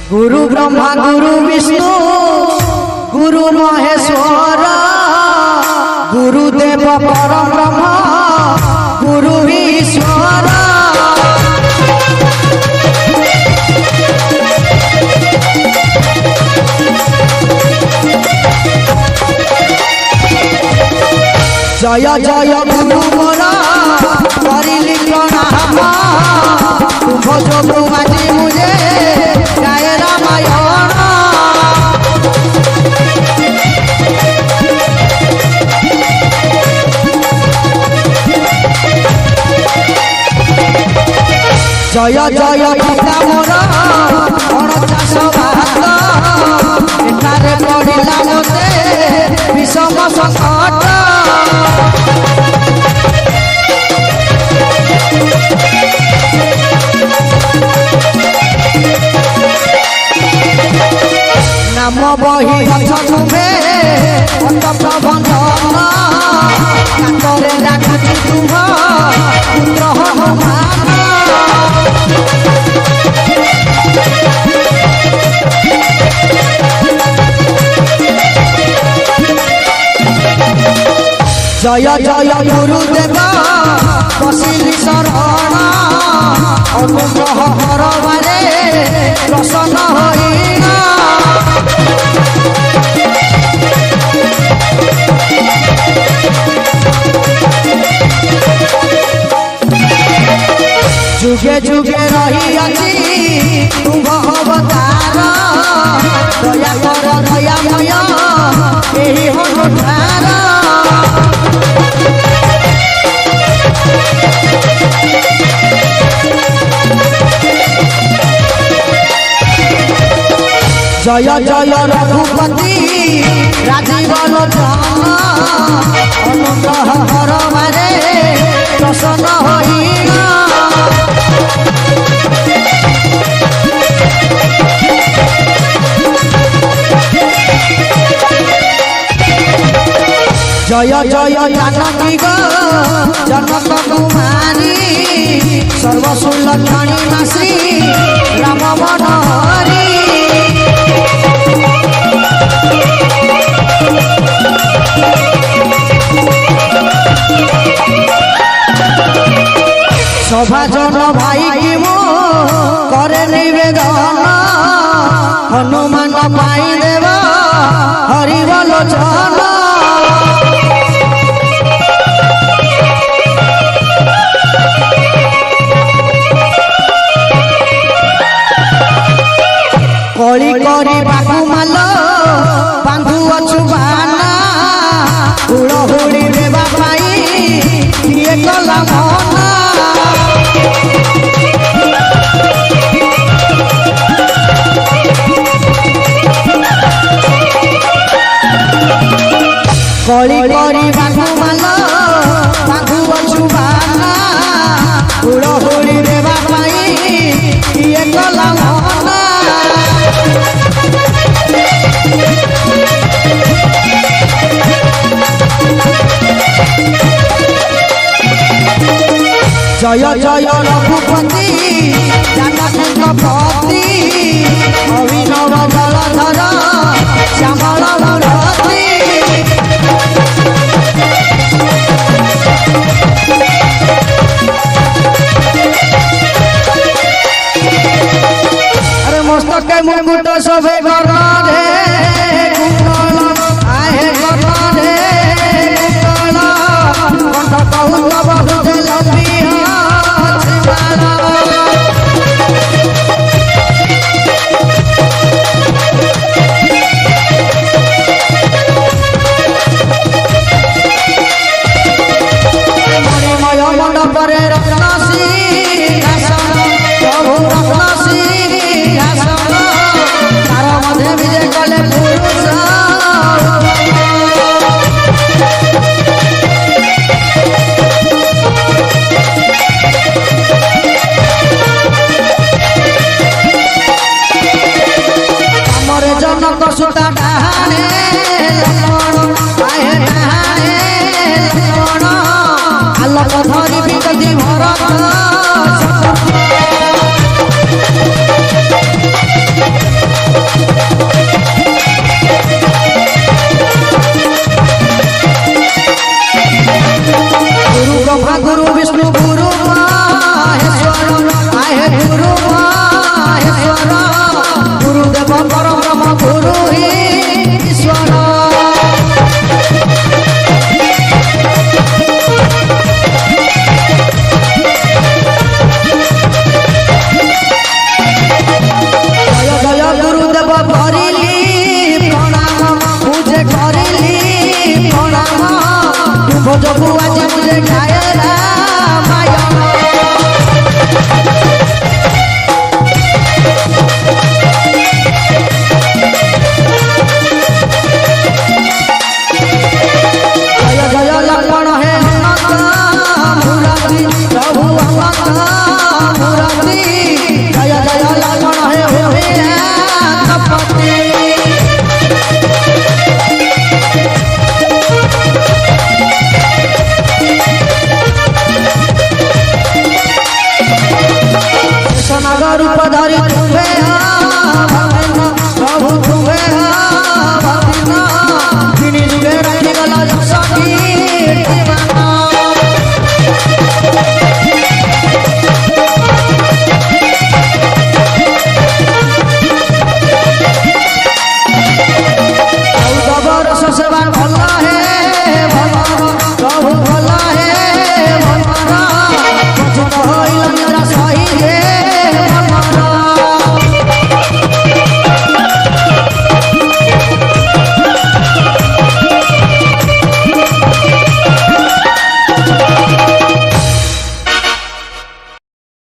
गुरु ब्रह्मा गुरु विष्णु गुरु महेश्वर गुरुदेव परम ब्रह्म गुरु ईश्वर। जय जय गुरु मोरा करिली प्रणाम तुम जो आज मुझे गाय रामायण। जय जय पिता मोरा अणचाश भात एठारे पड़िला मते विषम संकट। नाम बही अथ तुम्हे अत प्रबंधन कांतरे डाकुची तुम पुत्र हनुमान। जय जय गुरुदेव बसिली शरण अनुग्रह करवारे प्रसन्न होइना। जुगे जुगे रही अछि तुम अवतार दया कर दयामय एही हनुमान। जय जय रघुपति राजीव लोचन अनुग्रह करवारे प्रसन्न होइना। जय जय जानकी गो जनक कुमारी सर्वसुलक्षणी नासी राम मनोहरी। सभा जन भाई की मो करे निवेदन हनुमान पाई देव हरिवलोचन। कली करी बाकु माल बांधु अछु बाना हुड़ हुड़ी देवा पाई किए कला मना। कली करी बाकु माल बांधु अछु बाना हुड़ हुड़ी देवा पाई किए कला मना। जय जय रघुपति जानकी पति अभिनव जलधर श्यामल रति। अरे मस्तक मुकुट शोभे गर्ण रे कुंडल आहे गर्ण रे कुंडल कंठ कहुल बहुत लंबी मंडपरे रत्नसी घासन प्रभु रत्नसी घासन तार जोगु आज मुझे खाए माया रूप धरि तुम्हें प्रभु तुम्हें